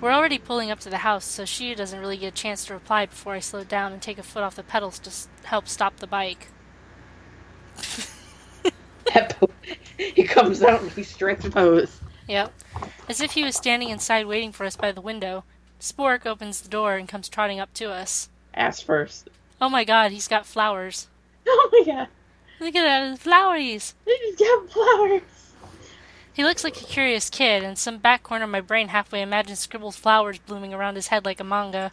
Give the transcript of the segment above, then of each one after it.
We're already pulling up to the house, so she doesn't really get a chance to reply before I slow down and take a foot off the pedals to help stop the bike. He comes out and he strikes a pose. Yep. As if he was standing inside waiting for us by the window, Spork opens the door and comes trotting up to us. Ass first. Oh my god, he's got flowers. Oh my god. Look at his floweries. He's got flowers. He looks like a curious kid, and some back corner of my brain halfway imagines scribbled flowers blooming around his head like a manga.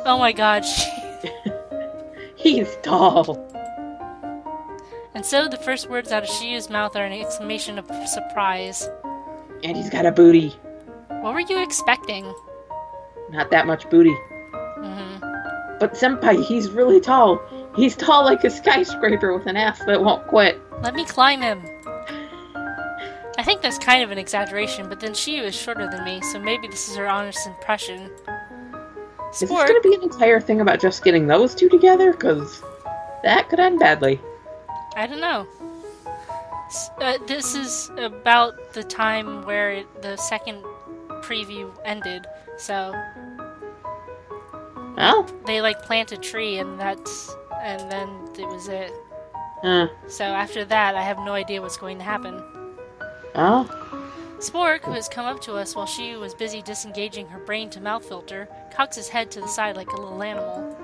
Oh my god. He's tall. And so the first words out of Shiyu's mouth are an exclamation of surprise. And he's got a booty. What were you expecting? Not that much booty. Mm-hmm. But senpai, he's really tall. He's tall like a skyscraper with an ass that won't quit. Let me climb him. I think that's kind of an exaggeration, but then Shiyu is shorter than me, so maybe this is her honest impression. Is this going to be an entire thing about just getting those two together? Because that could end badly. I don't know. This is about the time where the second preview ended, so... Well? They, plant a tree, and then it was it. So after that, I have no idea what's going to happen. Oh? Spork, who has come up to us while she was busy disengaging her brain-to-mouth filter, cocks his head to the side like a little animal.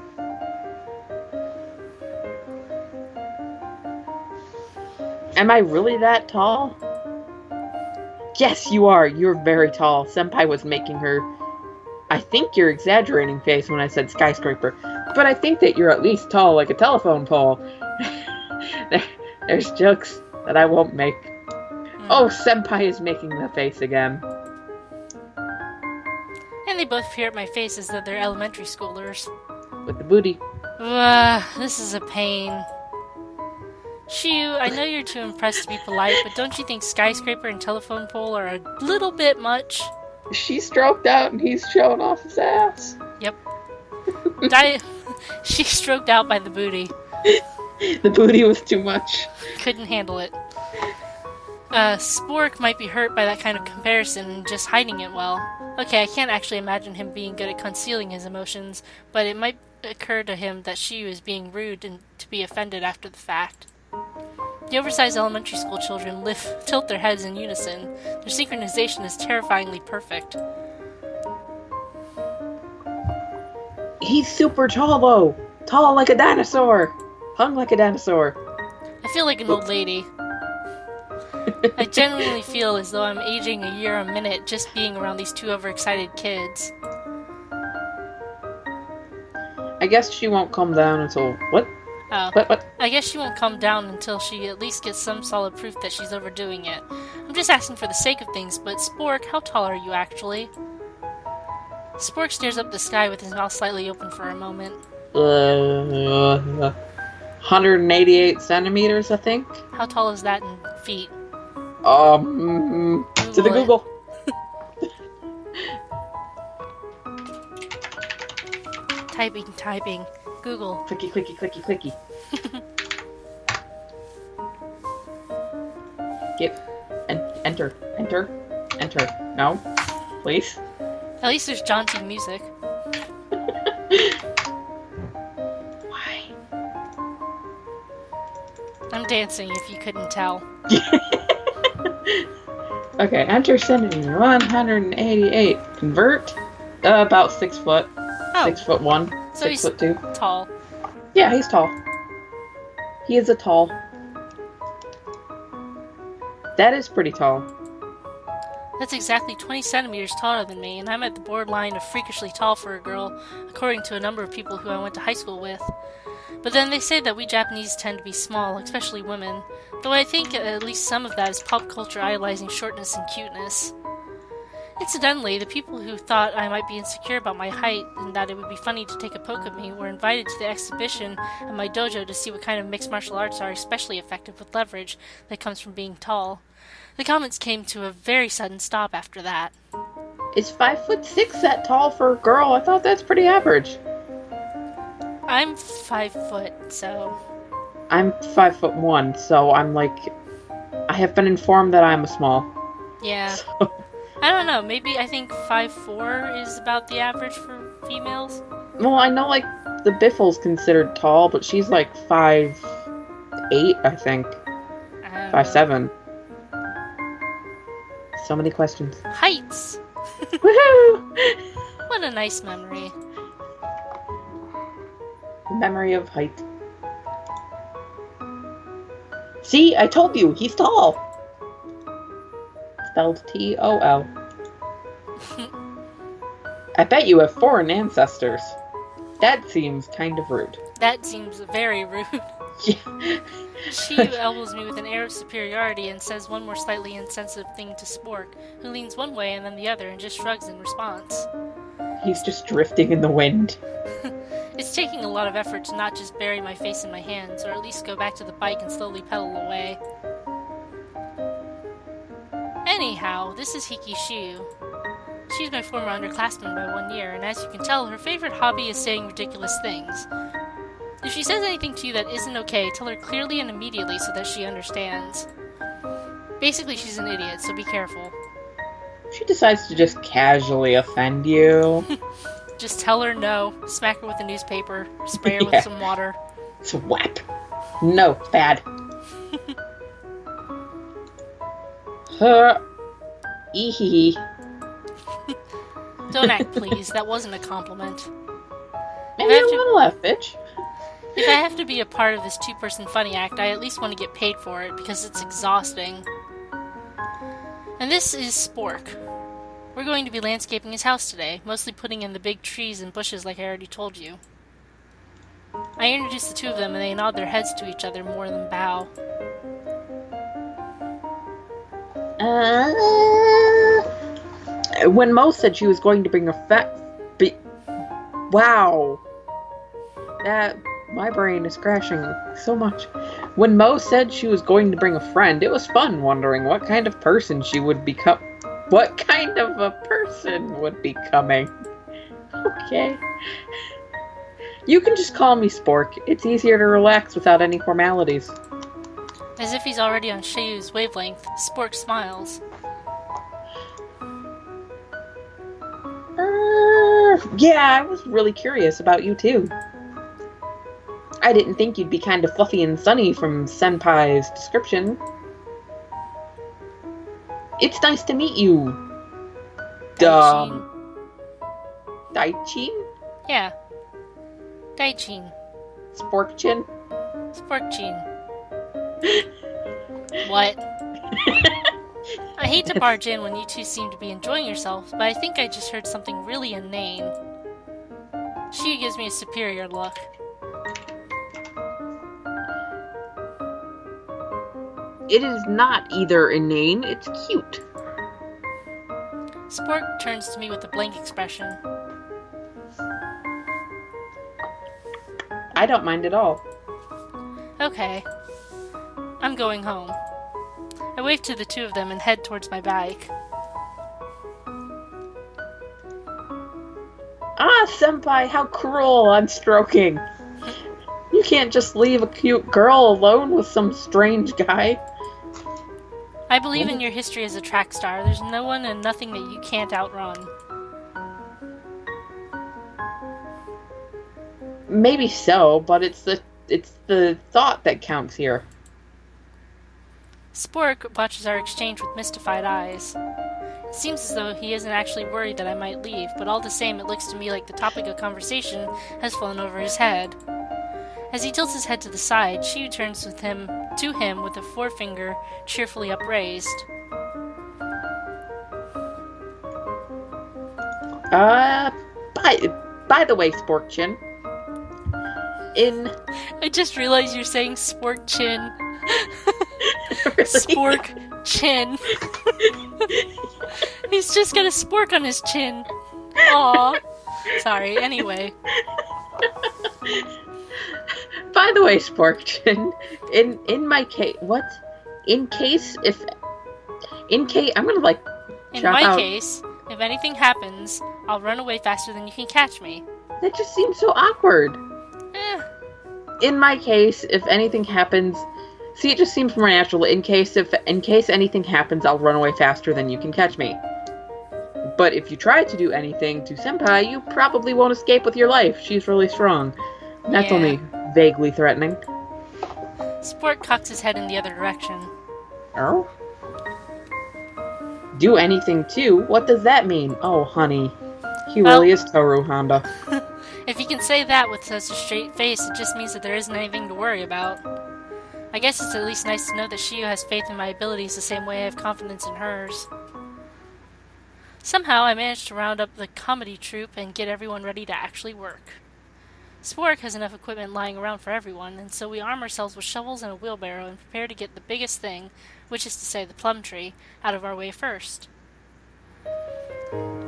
Am I really that tall? Yes, you are. You're very tall. Senpai was making her... I think you're exaggerating face when I said skyscraper, but I think that you're at least tall like a telephone pole. There's jokes that I won't make. Oh, senpai is making the face again. And they both peer at my face as though they're elementary schoolers. With the booty. This is a pain. Shiyu, I know you're too impressed to be polite, but don't you think skyscraper and telephone pole are a little bit much? She stroked out and he's showing off his ass. Yep. She stroked out by the booty. The booty was too much. Couldn't handle it. Spork might be hurt by that kind of comparison and just hiding it well. Okay, I can't actually imagine him being good at concealing his emotions, but it might occur to him that she was being rude and to be offended after the fact. The oversized elementary school children tilt their heads in unison. Their synchronization is terrifyingly perfect. He's super tall, though. Tall like a dinosaur. Hung like a dinosaur. I feel like an old lady. I genuinely feel as though I'm aging a year a minute just being around these two overexcited kids. I guess she won't calm down until... What? Oh. What? I guess she won't come down until she at least gets some solid proof that she's overdoing it. I'm just asking for the sake of things, but Spork, how tall are you actually? Spork stares up the sky with his mouth slightly open for a moment. 188 centimeters, I think. How tall is that in feet? To the Google. Typing. Google. Clicky. Enter. No, please. At least there's jaunty music. Why? I'm dancing if you couldn't tell. Okay, enter centimeter 188. Convert. About 6 foot. Oh. 6'1". So 6'2". Tall. Yeah, he's tall. He is a tall. That is pretty tall. That's exactly 20 centimeters taller than me, and I'm at the borderline of freakishly tall for a girl, according to a number of people who I went to high school with. But then they say that we Japanese tend to be small, especially women, though I think at least some of that is pop culture idolizing shortness and cuteness. Incidentally, the people who thought I might be insecure about my height and that it would be funny to take a poke at me were invited to the exhibition at my dojo to see what kind of mixed martial arts are especially effective with leverage that comes from being tall. The comments came to a very sudden stop after that. Is 5'6" that tall for a girl? I thought that's pretty average. I'm 5 foot, so... I'm 5'1", so I'm like... I have been informed that I'm a small. Yeah. So, I don't know. Maybe I think 5'4" is about the average for females. Well, I know, like, the Biffle's considered tall, but she's like 5'8", I think. I don't know. 5'7". So many questions. Heights! Woohoo! What a nice memory. Memory of height. See, I told you, he's tall. Spelled T-O-L. I bet you have foreign ancestors. That seems kind of rude. That seems very rude. Yeah. She elbows me with an air of superiority and says one more slightly insensitive thing to Spork, who leans one way and then the other and just shrugs in response. He's just drifting in the wind. It's taking a lot of effort to not just bury my face in my hands, or at least go back to the bike and slowly pedal away. Anyhow, this is Hiki Shu. She's my former underclassman by 1 year, and as you can tell, her favorite hobby is saying ridiculous things. If she says anything to you that isn't okay, tell her clearly and immediately so that she understands. Basically, she's an idiot, so be careful. She decides to just casually offend you. Just tell her no, smack her with a newspaper, spray her with some water. Swap. No, bad. Her. Eehee. Don't act, please. That wasn't a compliment. Maybe I want to laugh, bitch. If I have to be a part of this two-person funny act, I at least want to get paid for it, because it's exhausting. And this is Spork. We're going to be landscaping his house today, mostly putting in the big trees and bushes like I already told you. I introduce the two of them and they nod their heads to each other more than bow. When Mo said she was going to bring a wow. My brain is crashing so much. When Mo said she was going to bring a friend, it was fun wondering what kind of person she would become. What kind of a person would be coming? Okay. You can just call me Spork. It's easier to relax without any formalities. As if he's already on Shayu's wavelength, Spork smiles. Yeah, I was really curious about you too. I didn't think you'd be kind of fluffy and sunny from Senpai's description. It's nice to meet you. Daichin. Daichin? Yeah. Daichin. Sporkchin? Sporkchin. What? I hate to barge in when you two seem to be enjoying yourselves, but I think I just heard something really inane. She gives me a superior look. It is not either inane, it's cute. Spork turns to me with a blank expression. I don't mind at all. Okay. I'm going home. I wave to the two of them and head towards my bike. Ah, Senpai, how cruel, I'm stroking. You can't just leave a cute girl alone with some strange guy. I believe in your history as a track star. There's no one and nothing that you can't outrun. Maybe so, but it's the thought that counts here. Spork watches our exchange with mystified eyes. It seems as though he isn't actually worried that I might leave, but all the same it looks to me like the topic of conversation has flown over his head. As he tilts his head to the side, Shiyu turns to him with a forefinger cheerfully upraised. By the way, Sporkchin. I just realized you're saying Spork Chin. Really? Spork Chin. He's just got a spork on his chin. Aw. Sorry, anyway. By the way, Sporkchin, in my case, what? In case, I'm gonna like. In my case, if anything happens, I'll run away faster than you can catch me. That just seems so awkward. In my case, if anything happens, see, it just seems more natural. In case anything happens, I'll run away faster than you can catch me. But if you try to do anything to Senpai, you probably won't escape with your life. She's really strong. That's only vaguely threatening. Sport cocks his head in the other direction. Oh? Do anything too? What does that mean? Oh, honey. He really is Toru Honda. If he can say that with such a straight face, it just means that there isn't anything to worry about. I guess it's at least nice to know that Shiyu has faith in my abilities the same way I have confidence in hers. Somehow I managed to round up the comedy troupe and get everyone ready to actually work. Spork has enough equipment lying around for everyone, and so we arm ourselves with shovels and a wheelbarrow and prepare to get the biggest thing, which is to say the plum tree, out of our way first.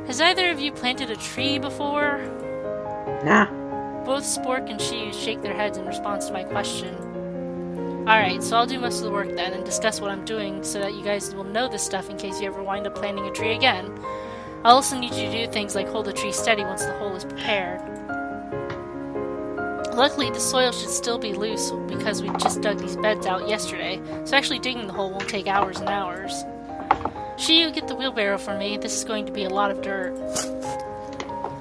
Has either of you planted a tree before? Nah. Both Spork and Shiyu shake their heads in response to my question. Alright, so I'll do most of the work then and discuss what I'm doing so that you guys will know this stuff in case you ever wind up planting a tree again. I'll also need you to do things like hold the tree steady once the hole is prepared. Luckily, the soil should still be loose because we just dug these beds out yesterday, so actually digging the hole won't take hours and hours. Shiyu, get the wheelbarrow for me. This is going to be a lot of dirt.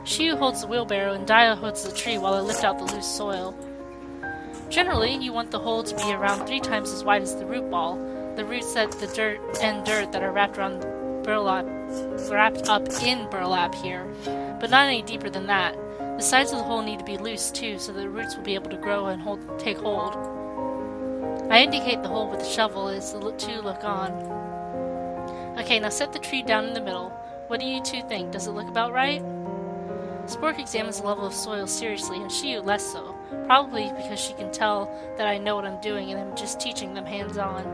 Shiyu holds the wheelbarrow and Dio holds the tree while I lift out the loose soil. Generally, you want the hole to be around 3 times as wide as the root ball. The roots that the dirt that are wrapped up in burlap here, but not any deeper than that. The sides of the hole need to be loose too, so that the roots will be able to grow and take hold. I indicate the hole with the shovel as the two look on. Okay, now set the tree down in the middle. What do you two think? Does it look about right? Spork examines the level of soil seriously, and Shiyu less so, probably because she can tell that I know what I'm doing and I'm just teaching them hands-on.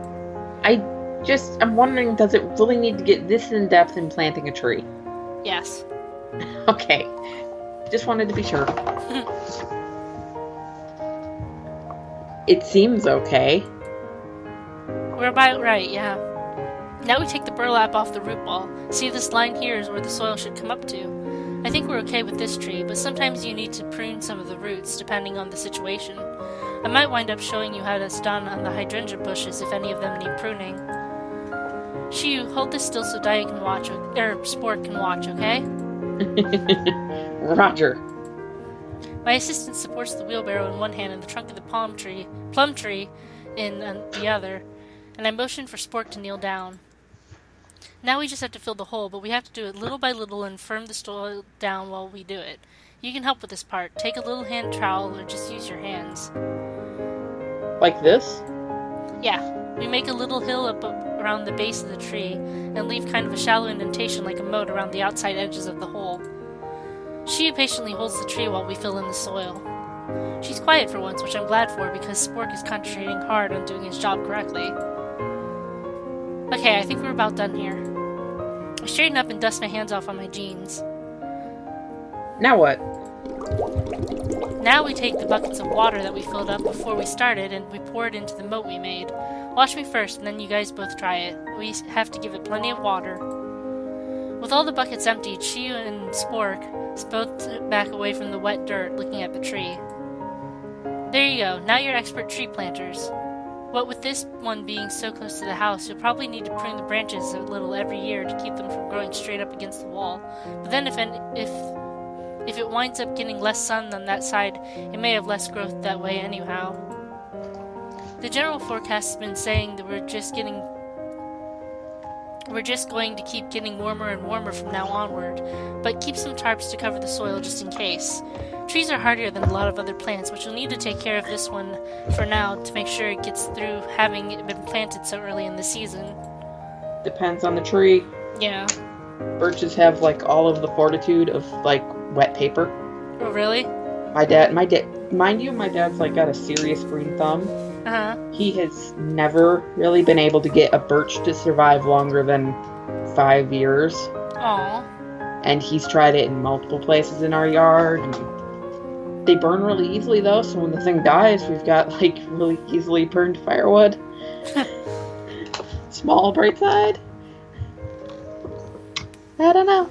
I'm wondering, does it really need to get this in-depth in planting a tree? Yes. Okay. Just wanted to be sure. It seems okay. We're about right, yeah. Now we take the burlap off the root ball. See, this line here is where the soil should come up to. I think we're okay with this tree, but sometimes you need to prune some of the roots, depending on the situation. I might wind up showing you how that's done on the hydrangea bushes if any of them need pruning. Shiyu, hold this still so Dio can watch, Sport can watch, okay? Roger. My assistant supports the wheelbarrow in one hand and the trunk of the plum tree in the other, and I motion for Spork to kneel down. Now we just have to fill the hole, but we have to do it little by little and firm the soil down while we do it. You can help with this part. Take a little hand trowel or just use your hands. Like this? Yeah. We make a little hill up around the base of the tree and leave kind of a shallow indentation like a moat around the outside edges of the hole. She patiently holds the tree while we fill in the soil. She's quiet for once, which I'm glad for because Spork is concentrating hard on doing his job correctly. Okay, I think we're about done here. I straighten up and dust my hands off on my jeans. Now what? Now we take the buckets of water that we filled up before we started and we pour it into the moat we made. Watch me first and then you guys both try it. We have to give it plenty of water. With all the buckets emptied, Shiyu and Spork both back away from the wet dirt looking at the tree. There you go, now you're expert tree planters. What with this one being so close to the house, you'll probably need to prune the branches a little every year to keep them from growing straight up against the wall. But then if it winds up getting less sun on that side, it may have less growth that way anyhow. The general forecast has been saying that we're just going to keep getting warmer and warmer from now onward, but keep some tarps to cover the soil just in case. Trees are hardier than a lot of other plants, but you'll need to take care of this one for now to make sure it gets through having it been planted so early in the season. Depends on the tree. Yeah. Birches have, all of the fortitude of, wet paper. Oh, really? My dad, mind you, my dad's, got a serious green thumb. Uh-huh. He has never really been able to get a birch to survive longer than 5 years. Aw. And he's tried it in multiple places in our yard. And they burn really easily, though, so when the thing dies, we've got, really easily burned firewood. Small bright side. I don't know.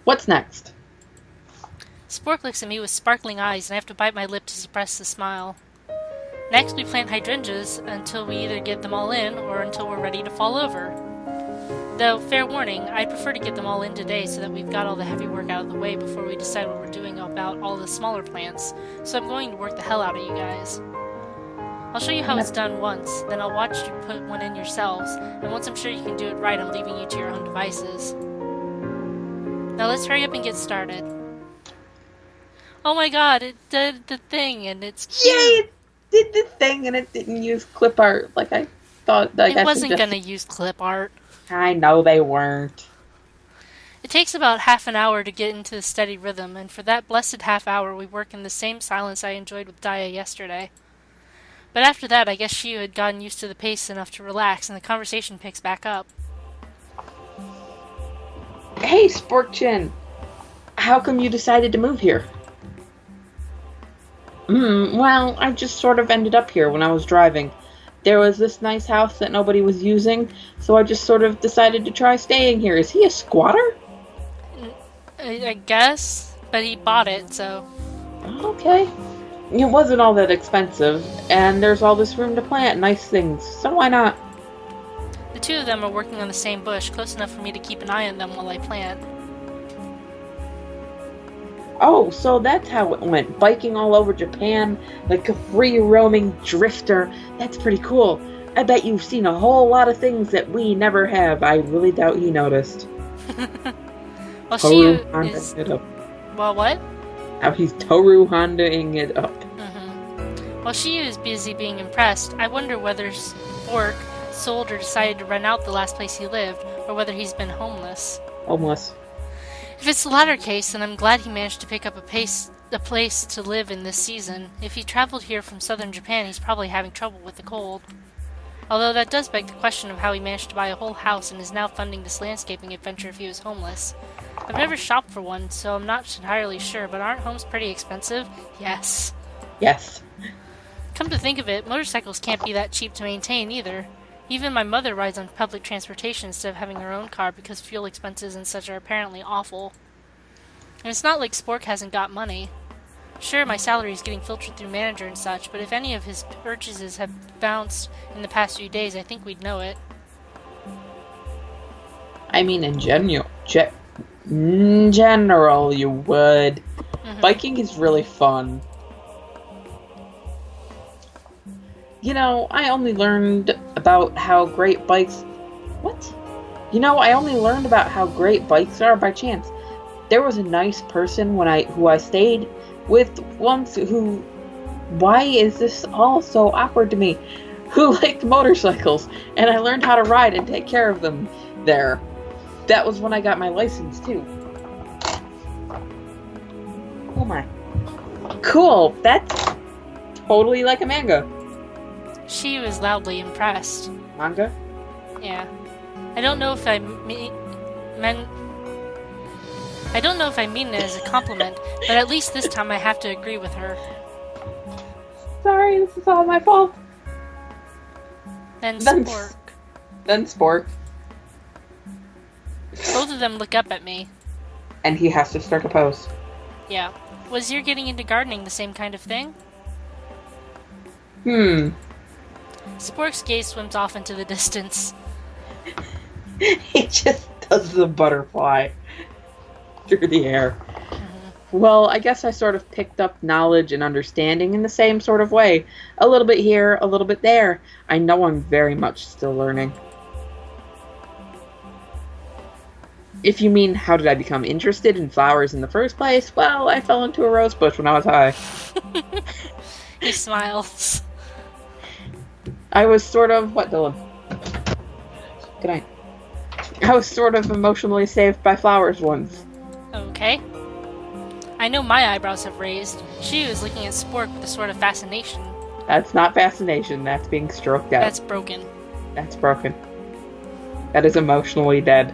What's next? Spork looks at me with sparkling eyes, and I have to bite my lip to suppress the smile. Next, we plant hydrangeas until we either get them all in or until we're ready to fall over. Though, fair warning, I'd prefer to get them all in today so that we've got all the heavy work out of the way before we decide what we're doing about all the smaller plants, so I'm going to work the hell out of you guys. I'll show you how it's done once, then I'll watch you put one in yourselves, and once I'm sure you can do it right, I'm leaving you to your own devices. Now let's hurry up and get started. Oh my god, it did the thing, and it's cute! Yay! It did the thing, and it didn't use clip art like I thought. It wasn't gonna use clip art. I know they weren't. It takes about half an hour to get into the steady rhythm, and for that blessed half hour we work in the same silence I enjoyed with Daya yesterday. But after that, I guess Shiyu had gotten used to the pace enough to relax, and the conversation picks back up. Hey, Sporkchin! How come you decided to move here? Well, I just sort of ended up here when I was driving. There was this nice house that nobody was using, so I just sort of decided to try staying here. Is he a squatter? I guess, but he bought it, so... Okay. It wasn't all that expensive, and there's all this room to plant nice things, so why not? The two of them are working on the same bush, close enough for me to keep an eye on them while I plant. Oh, so that's how it went. Biking all over Japan like a free-roaming drifter. That's pretty cool. I bet you've seen a whole lot of things that we never have. I really doubt you noticed. Well, Shiyu is... it up. Well, what? How he's Toru Honda-ing it up. While Shiyu is busy being impressed, I wonder whether Spork sold or decided to rent out the last place he lived, or whether he's been homeless. Homeless. If it's the latter case, then I'm glad he managed to pick up a place to live in this season. If he traveled here from southern Japan, he's probably having trouble with the cold. Although that does beg the question of how he managed to buy a whole house and is now funding this landscaping adventure if he was homeless. I've never shopped for one, so I'm not entirely sure, but aren't homes pretty expensive? Yes. Yes. Come to think of it, motorcycles can't be that cheap to maintain either. Even my mother rides on public transportation instead of having her own car because fuel expenses and such are apparently awful. And it's not like Spork hasn't got money. Sure, my salary is getting filtered through manager and such, but if any of his purchases have bounced in the past few days, I think we'd know it. I mean, in general, you would. Biking is really fun. You know, I only learned about how great bikes... What? You know, I only learned about how great bikes are by chance. There was a nice person who I stayed with once who... Why is this all so awkward to me? Who liked motorcycles, and I learned how to ride and take care of them there. That was when I got my license, too. Oh my. Cool, that's totally like a manga. She was loudly impressed. Manga? Yeah. I don't know if I mean it as a compliment, but at least this time I have to agree with her. Sorry, this is all my fault. Then Spork. Then Spork. Both of them look up at me. And he has to start a pose. Yeah. Was your getting into gardening the same kind of thing? Spork's gaze swims off into the distance. He just does the butterfly through the air. Well, I guess I sort of picked up knowledge and understanding in the same sort of way. A little bit here, a little bit there. I know I'm very much still learning. If you mean, how did I become interested in flowers in the first place? Well, I fell into a rose bush when I was high. He smiles. I was sort of... What, Dylan? Good night. I was sort of emotionally saved by flowers once. Okay. I know my eyebrows have raised. She was looking at Spork with a sort of fascination. That's not fascination. That's being stroked out. That's broken. That's broken. That is emotionally dead.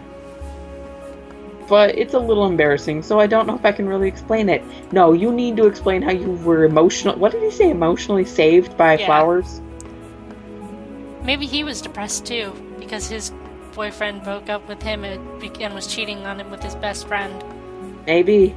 But it's a little embarrassing, so I don't know if I can really explain it. No, you need to explain how you were emotional... What did he say? Emotionally saved by flowers? Maybe he was depressed too, because his boyfriend broke up with him and was cheating on him with his best friend. Maybe.